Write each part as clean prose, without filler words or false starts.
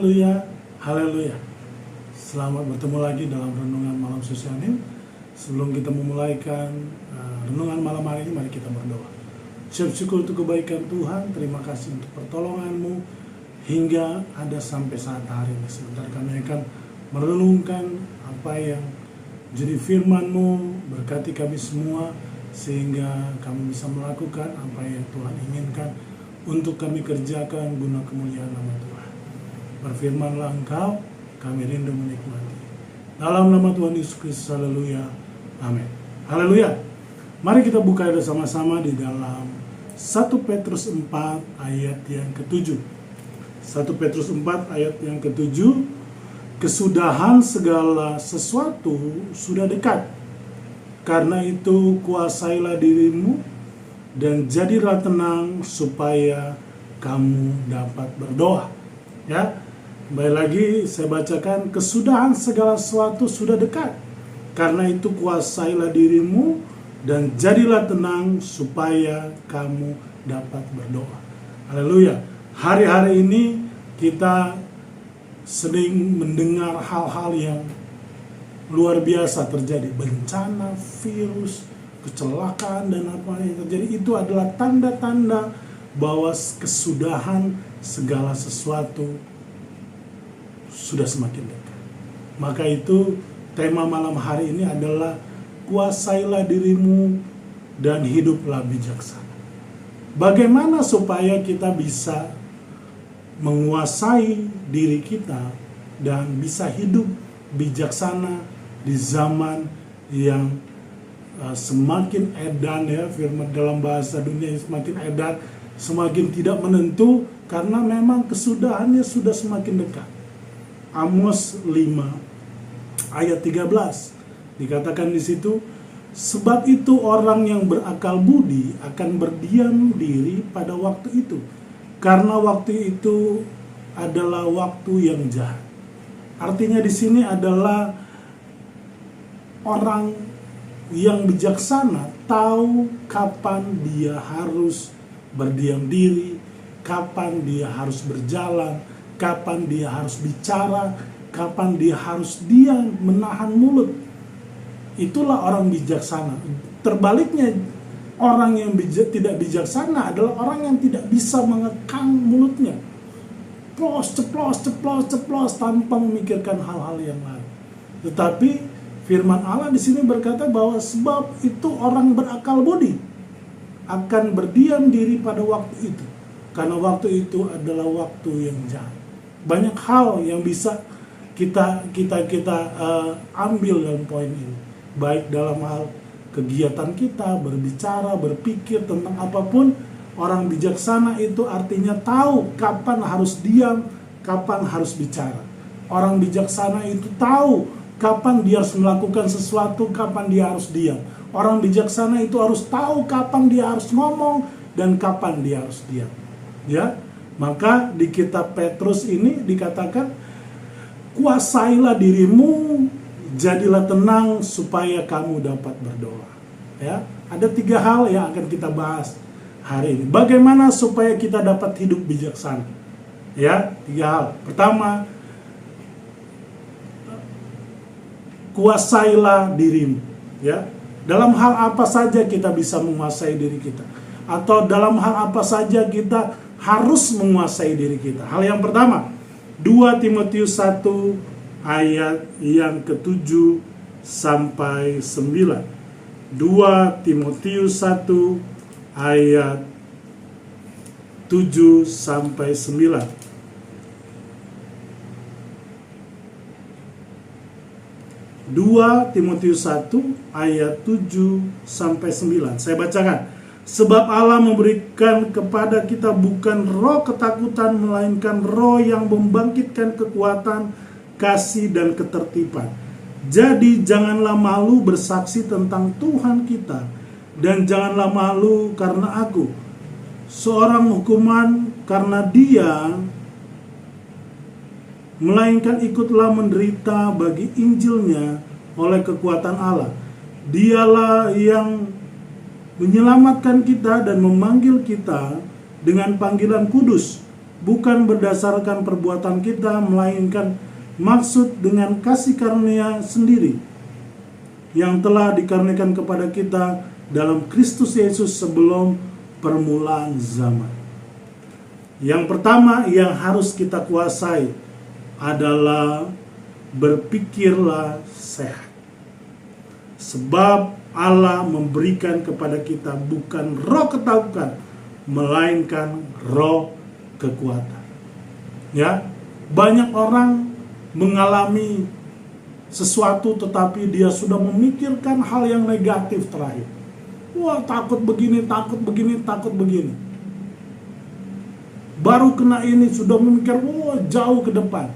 Haleluya, haleluya. Selamat bertemu lagi dalam Renungan Malam Sosialim. Sebelum kita memulaikan renungan malam hari ini, mari kita berdoa. Ucap syukur untuk kebaikan Tuhan, terima kasih untuk pertolongan-Mu hingga ada sampai saat hari ini. Sebentar kami akan merenungkan apa yang jadi firman-Mu, berkati kami semua sehingga kami bisa melakukan apa yang Tuhan inginkan untuk kami kerjakan guna kemuliaan nama Tuhan. Berfirmanlah Engkau, kami rindu menikmati. Dalam nama Tuhan Yesus Kristus, haleluya, amin. Haleluya. Mari kita buka bersama-sama di dalam 1 Petrus 4 ayat yang ke-7. 1 Petrus 4 ayat yang ke-7. Kesudahan segala sesuatu sudah dekat. Karena itu kuasailah dirimu dan jadilah tenang supaya kamu dapat berdoa. Ya, kembali lagi saya bacakan, kesudahan segala sesuatu sudah dekat. Karena itu kuasailah dirimu dan jadilah tenang supaya kamu dapat berdoa. Haleluya. Hari-hari ini kita sering mendengar hal-hal yang luar biasa terjadi. Bencana, virus, kecelakaan dan apa yang terjadi. Itu adalah tanda-tanda bahwa kesudahan segala sesuatu sudah semakin dekat. Maka itu tema malam hari ini adalah kuasailah dirimu dan hiduplah bijaksana. Bagaimana supaya kita bisa menguasai diri kita dan bisa hidup bijaksana di zaman yang semakin edan, ya, firman dalam bahasa dunia semakin edan, semakin tidak menentu, karena memang kesudahannya sudah semakin dekat. Amos 5 ayat 13 dikatakan di situ, sebab itu orang yang berakal budi akan berdiam diri pada waktu itu, karena waktu itu adalah waktu yang jahat. Artinya di sini adalah orang yang bijaksana tahu kapan dia harus berdiam diri, kapan dia harus berjalan, kapan dia harus bicara, kapan dia harus diam, menahan mulut. Itulah orang bijaksana. Terbaliknya, orang yang tidak bijaksana adalah orang yang tidak bisa mengekang mulutnya. Ceplos tanpa memikirkan hal-hal yang lain. Tetapi firman Allah di sini berkata bahwa sebab itu orang berakal budi akan berdiam diri pada waktu itu, karena waktu itu adalah waktu yang jahat. Banyak hal yang bisa kita ambil dalam poin ini, baik dalam hal kegiatan kita, berbicara, berpikir tentang apapun. Orang bijaksana itu artinya tahu kapan harus diam, kapan harus bicara. Orang bijaksana itu tahu kapan dia harus melakukan sesuatu, kapan dia harus diam. Orang bijaksana itu harus tahu kapan dia harus ngomong dan kapan dia harus diam. Ya, maka di kitab Petrus ini dikatakan, kuasailah dirimu, jadilah tenang supaya kamu dapat berdoa. Ya, ada 3 hal yang akan kita bahas hari ini. Bagaimana supaya kita dapat hidup bijaksana? Ya, 3 hal. Pertama, kuasailah dirimu. Ya, dalam hal apa saja kita bisa menguasai diri kita, atau dalam hal apa saja kita harus menguasai diri kita. Hal yang pertama, 2 Timotius 1 ayat yang ke-7 sampai 9. 2 Timotius 1 ayat 7 sampai 9. 2 Timotius 1 ayat 7 sampai 9. Saya bacakan. Sebab Allah memberikan kepada kita bukan roh ketakutan, melainkan roh yang membangkitkan kekuatan, kasih dan ketertiban. Jadi janganlah malu bersaksi tentang Tuhan kita, dan janganlah malu karena aku, seorang hukuman karena Dia, melainkan ikutlah menderita bagi Injilnya oleh kekuatan Allah. Dialah yang menyelamatkan kita dan memanggil kita dengan panggilan kudus, bukan berdasarkan perbuatan kita, melainkan maksud dengan kasih karunia sendiri yang telah dikaruniakan kepada kita dalam Kristus Yesus sebelum permulaan zaman. Yang pertama yang harus kita kuasai adalah berpikirlah sehat. Sebab Allah memberikan kepada kita bukan roh ketakutan, melainkan roh kekuatan. Ya, banyak orang mengalami sesuatu tetapi dia sudah memikirkan hal yang negatif terakhir. Wah, takut begini, takut begini, takut begini. Baru kena ini sudah memikir, wah, jauh ke depan.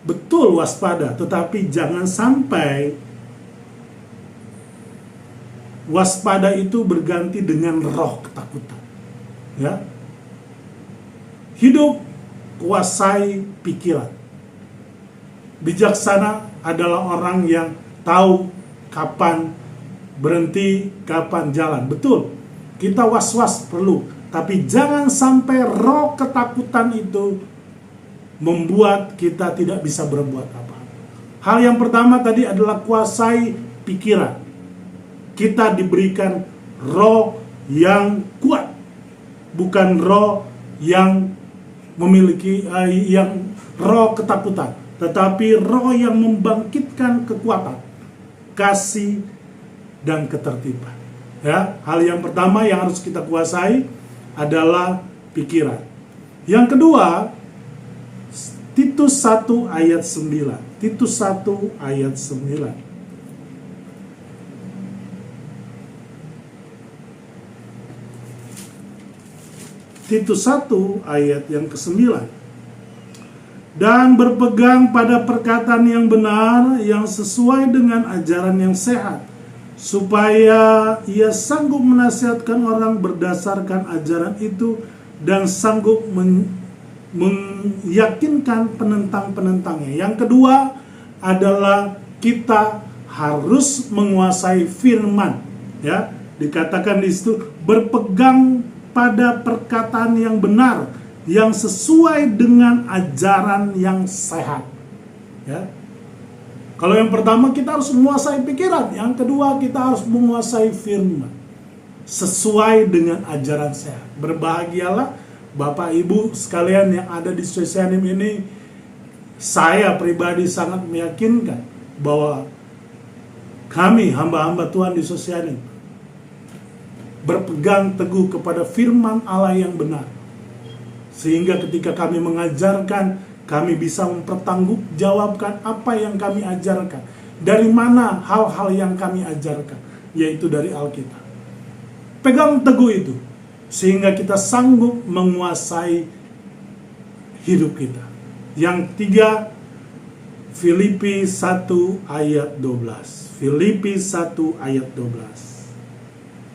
Betul, waspada, tetapi jangan sampai waspada itu berganti dengan roh ketakutan. Ya. Hidup kuasai pikiran. Bijaksana adalah orang yang tahu kapan berhenti, kapan jalan. Betul, kita was-was perlu, tapi jangan sampai roh ketakutan itu membuat kita tidak bisa berbuat apa-apa. Hal yang pertama tadi adalah kuasai pikiran. Kita diberikan roh yang kuat, bukan roh yang memiliki yang roh ketakutan, tetapi roh yang membangkitkan kekuatan, kasih, dan ketertiban. Ya, hal yang pertama yang harus kita kuasai adalah pikiran. Yang kedua, Titus 1 ayat 9. Titus 1 ayat 9. Titus 1 ayat yang ke-9. Dan berpegang pada perkataan yang benar, yang sesuai dengan ajaran yang sehat, supaya ia sanggup menasihatkan orang berdasarkan ajaran itu dan sanggup meyakinkan penentang-penentangnya. Yang kedua adalah kita harus menguasai firman. Ya, dikatakan di situ berpegang pada perkataan yang benar, yang sesuai dengan ajaran yang sehat. Ya. Kalau yang pertama kita harus menguasai pikiran, yang kedua kita harus menguasai firman sesuai dengan ajaran sehat. Berbahagialah Bapak Ibu sekalian yang ada di Sosianim ini. Saya pribadi sangat meyakinkan bahwa kami hamba-hamba Tuhan di Sosianim berpegang teguh kepada firman Allah yang benar, sehingga ketika kami mengajarkan, kami bisa mempertanggungjawabkan apa yang kami ajarkan. Dari mana hal-hal yang kami ajarkan? Yaitu dari Alkitab. Pegang teguh itu, sehingga kita sanggup menguasai hidup kita. Yang tiga, Filipi 1 ayat 12. Filipi 1 ayat 12.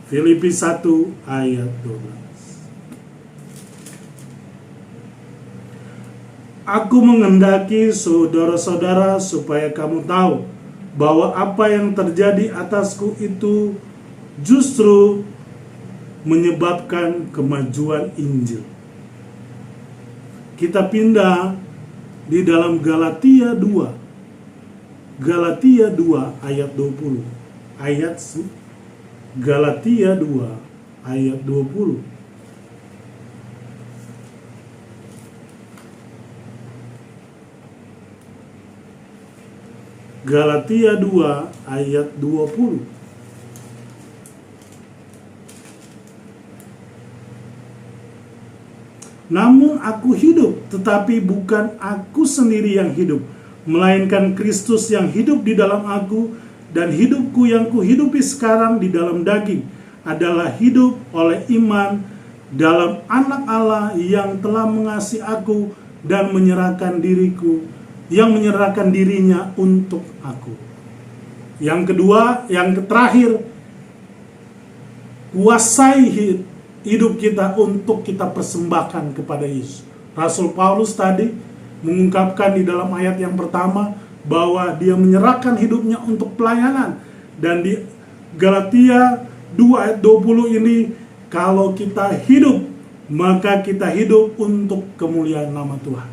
Filipi 1 ayat 12. Aku mengendaki saudara-saudara supaya kamu tahu bahwa apa yang terjadi atasku itu justru menyebabkan kemajuan Injil. Kita pindah di dalam Galatia 2. Galatia 2 ayat 20. Galatia 2 ayat 20. Galatia 2 ayat 20. Namun aku hidup, tetapi bukan aku sendiri yang hidup, melainkan Kristus yang hidup di dalam aku, dan hidupku yang kuhidupi sekarang di dalam daging adalah hidup oleh iman dalam Anak Allah yang telah mengasihi aku dan menyerahkan dirinya untuk aku. Yang kedua, yang terakhir, kuasai hidup kita untuk kita persembahkan kepada Yesus. Rasul Paulus tadi mengungkapkan di dalam ayat yang pertama bahwa dia menyerahkan hidupnya untuk pelayanan. Dan di Galatia 2 ayat 20 ini, kalau kita hidup maka kita hidup untuk kemuliaan nama Tuhan.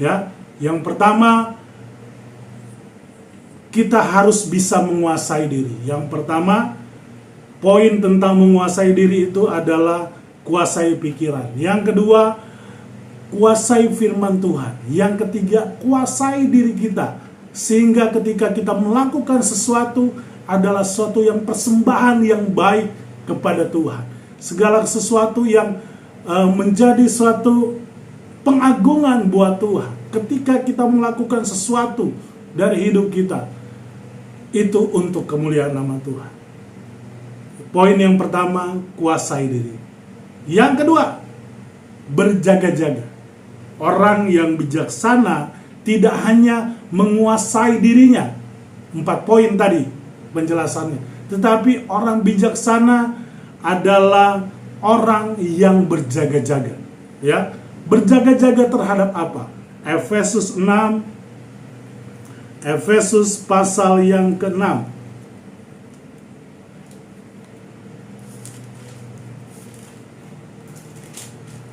Ya, yang pertama, kita harus bisa menguasai diri. Yang pertama, poin tentang menguasai diri itu adalah kuasai pikiran. Yang kedua, kuasai firman Tuhan. Yang ketiga, kuasai diri kita. Sehingga ketika kita melakukan sesuatu adalah sesuatu yang persembahan yang baik kepada Tuhan. Segala sesuatu yang menjadi suatu pengagungan buat Tuhan. Ketika kita melakukan sesuatu dari hidup kita, itu untuk kemuliaan nama Tuhan. Poin yang pertama, kuasai diri. Yang kedua, berjaga-jaga. Orang yang bijaksana tidak hanya menguasai dirinya, 4 poin tadi penjelasannya, tetapi orang bijaksana adalah orang yang berjaga-jaga. Ya, berjaga-jaga terhadap apa? Efesus 6, Efesus pasal yang ke-6.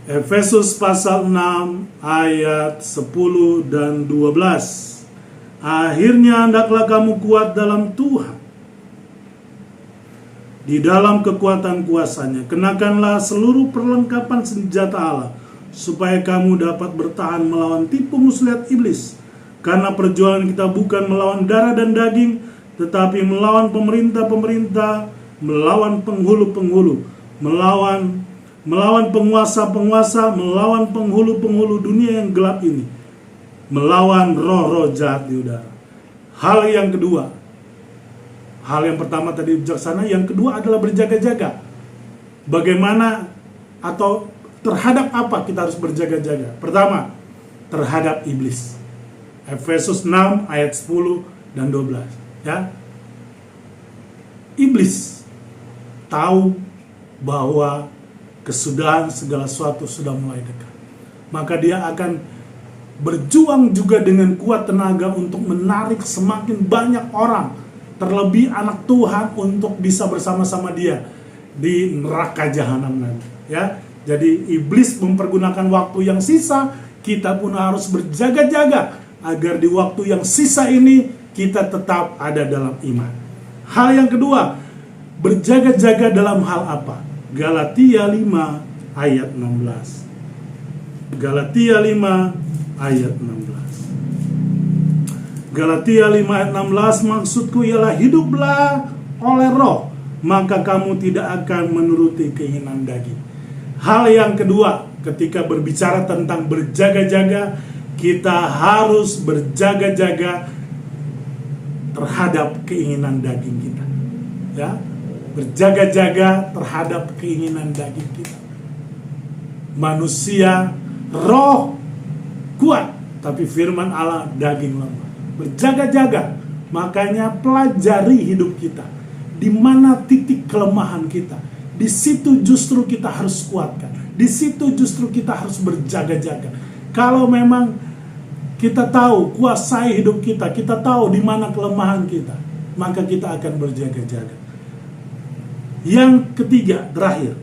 Efesus pasal 6 ayat 10 dan 12. Akhirnya hendaklah kamu kuat dalam Tuhan, di dalam kekuatan kuasanya. Kenakanlah seluruh perlengkapan senjata Allah, supaya kamu dapat bertahan melawan tipu muslihat iblis. Karena perjuangan kita bukan melawan darah dan daging, tetapi melawan pemerintah-pemerintah, melawan penghulu-penghulu, melawan penguasa-penguasa, melawan penghulu-penghulu dunia yang gelap ini, melawan roh-roh jahat di udara. Hal yang kedua, hal yang pertama tadi bijaksana, yang kedua adalah berjaga-jaga. Bagaimana atau terhadap apa kita harus berjaga-jaga? Pertama, terhadap iblis. Efesus 6 ayat 10 dan 12. Ya. Iblis tahu bahwa kesudahan segala sesuatu sudah mulai dekat. Maka dia akan berjuang juga dengan kuat tenaga untuk menarik semakin banyak orang, terlebih anak Tuhan, untuk bisa bersama-sama dia di neraka jahanam nanti. Ya, jadi iblis mempergunakan waktu yang sisa, kita pun harus berjaga-jaga agar di waktu yang sisa ini kita tetap ada dalam iman. Hal yang kedua, berjaga-jaga dalam hal apa? Galatia 5 ayat 16. Galatia 5 ayat 16. Galatia 5 ayat 16, maksudku ialah hiduplah oleh roh, maka kamu tidak akan menuruti keinginan daging. Hal yang kedua, ketika berbicara tentang berjaga-jaga, kita harus berjaga-jaga terhadap keinginan daging kita. Ya, berjaga-jaga terhadap keinginan daging kita. Manusia roh kuat, tapi firman Allah daging lemah. Berjaga-jaga, makanya pelajari hidup kita. Di mana titik kelemahan kita? Di situ justru kita harus kuatkan. Di situ justru kita harus berjaga-jaga. Kalau memang kita tahu kuasai hidup kita, kita tahu di mana kelemahan kita, maka kita akan berjaga-jaga. Yang ketiga, terakhir,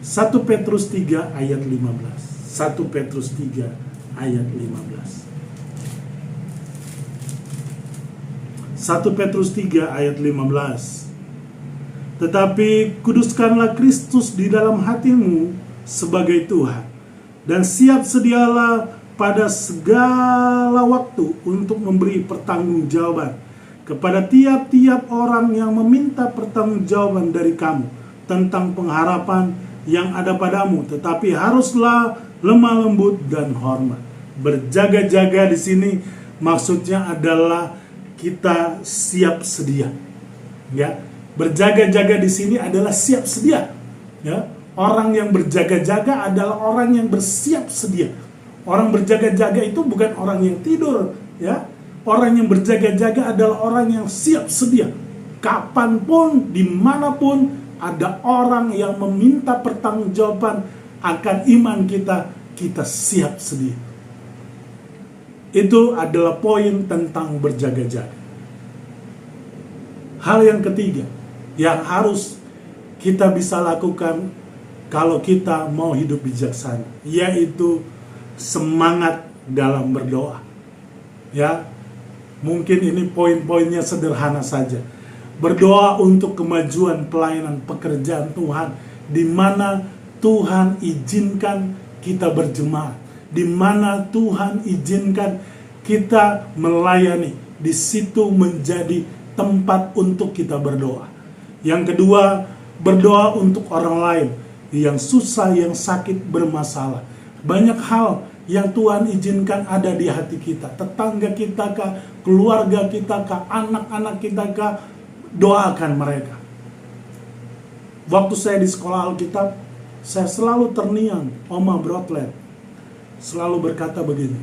1 Petrus 3 ayat 15. 1 Petrus 3 ayat 15. 1 Petrus 3 ayat 15. Tetapi kuduskanlah Kristus di dalam hatimu sebagai Tuhan, dan siap sedialah pada segala waktu untuk memberi pertanggungjawaban kepada tiap-tiap orang yang meminta pertanggungjawaban dari kamu tentang pengharapan yang ada padamu, tetapi haruslah lemah lembut dan hormat. Berjaga-jaga di sini maksudnya adalah kita siap sedia. Ya, berjaga-jaga di sini adalah siap sedia. Ya, orang yang berjaga-jaga adalah orang yang bersiap sedia. Orang berjaga-jaga itu bukan orang yang tidur, ya. Orang yang berjaga-jaga adalah orang yang siap sedia. Kapanpun, dimanapun ada orang yang meminta pertanggungjawaban akan iman kita, kita siap sedia. Itu adalah poin tentang berjaga-jaga. Hal yang ketiga yang harus kita bisa lakukan kalau kita mau hidup bijaksana, yaitu semangat dalam berdoa. Ya, mungkin ini poin-poinnya sederhana saja. Berdoa untuk kemajuan pelayanan pekerjaan Tuhan, di mana Tuhan izinkan kita berjemaat, di mana Tuhan izinkan kita melayani, di situ menjadi tempat untuk kita berdoa. Yang kedua, berdoa untuk orang lain yang susah, yang sakit, bermasalah. Banyak hal yang Tuhan izinkan ada di hati kita. Tetangga kita kah, keluarga kita kah, anak-anak kita kah, doakan mereka. Waktu saya di sekolah Alkitab, saya selalu terniang Oma Brotlet selalu berkata begini,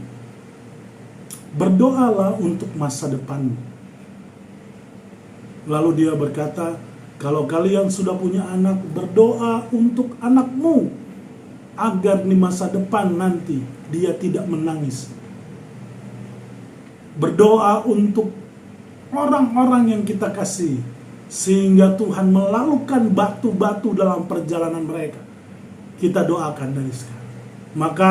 berdoalah untuk masa depanmu. Lalu dia berkata, kalau kalian sudah punya anak, berdoa untuk anakmu, agar di masa depan nanti dia tidak menangis. Berdoa untuk orang-orang yang kita kasih, sehingga Tuhan melalukan batu-batu dalam perjalanan mereka. Kita doakan dari sekarang. Maka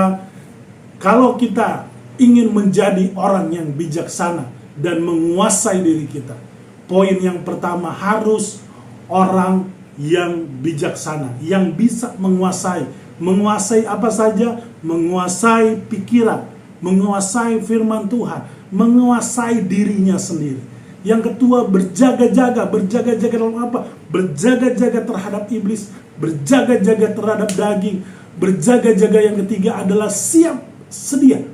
kalau kita ingin menjadi orang yang bijaksana dan menguasai diri kita, poin yang pertama harus orang yang bijaksana, yang bisa menguasai. Menguasai apa saja? Menguasai pikiran, menguasai firman Tuhan, menguasai dirinya sendiri. Yang kedua, berjaga-jaga. Berjaga-jaga dalam apa? Berjaga-jaga terhadap iblis, berjaga-jaga terhadap daging. Berjaga-jaga yang ketiga adalah siap sedia.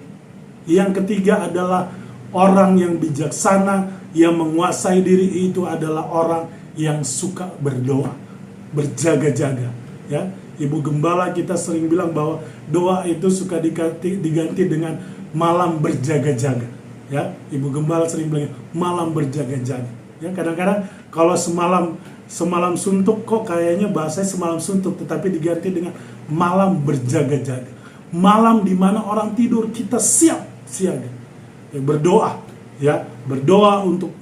Yang ketiga adalah orang yang bijaksana, yang menguasai diri itu adalah orang yang suka berdoa, berjaga-jaga. Ya, Ibu Gembala kita sering bilang bahwa doa itu suka diganti dengan malam berjaga-jaga. Ya, Ibu Gembala sering bilang malam berjaga-jaga. Ya, kadang-kadang kalau semalam suntuk, kok kayaknya bahasanya semalam suntuk, tetapi diganti dengan malam berjaga-jaga. Malam di mana orang tidur, kita siap siaga. Ya, berdoa, ya, berdoa untuk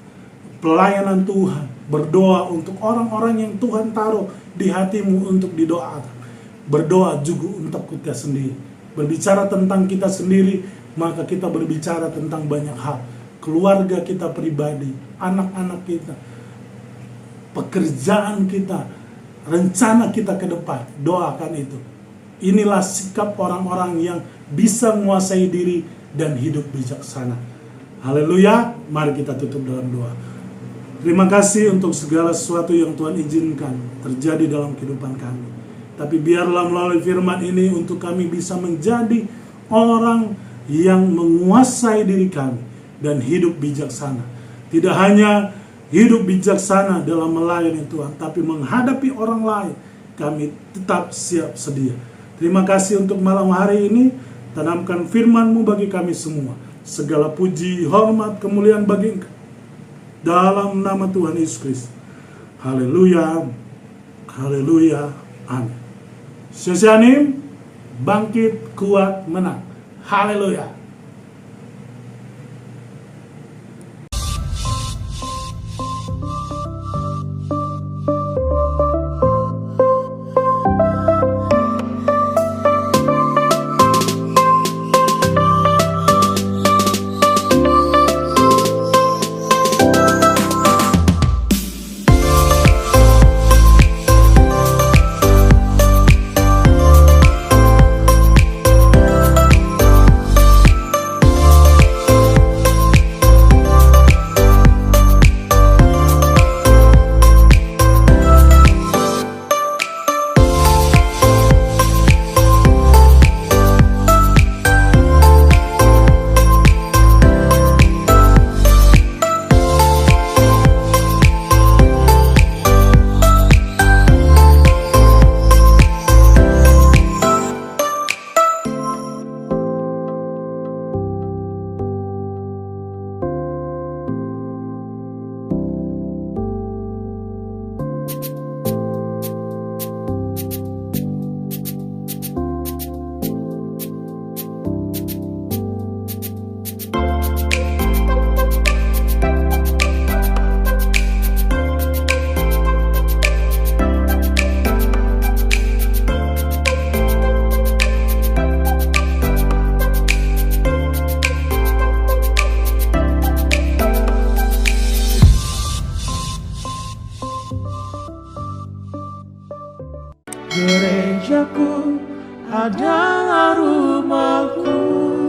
pelayanan Tuhan, berdoa untuk orang-orang yang Tuhan taruh di hatimu untuk didoakan. Berdoa juga untuk kita sendiri. Berbicara tentang kita sendiri, maka kita berbicara tentang banyak hal. Keluarga kita pribadi, anak-anak kita, pekerjaan kita, rencana kita ke depan. Doakan itu. Inilah sikap orang-orang yang bisa menguasai diri dan hidup bijaksana. Haleluya. Mari kita tutup dalam doa. Terima kasih untuk segala sesuatu yang Tuhan izinkan terjadi dalam kehidupan kami. Tapi biarlah melalui firman ini untuk kami bisa menjadi orang yang menguasai diri kami dan hidup bijaksana. Tidak hanya hidup bijaksana dalam melayani Tuhan, tapi menghadapi orang lain, kami tetap siap sedia. Terima kasih untuk malam hari ini. Tanamkan firman-Mu bagi kami semua. Segala puji, hormat, kemuliaan bagi Engkau. Dalam nama Tuhan Yesus Kristus. Haleluya. Haleluya. Amin. Sesianim, bangkit, kuat, menang. Haleluya. Gerejaku adalah rumahku.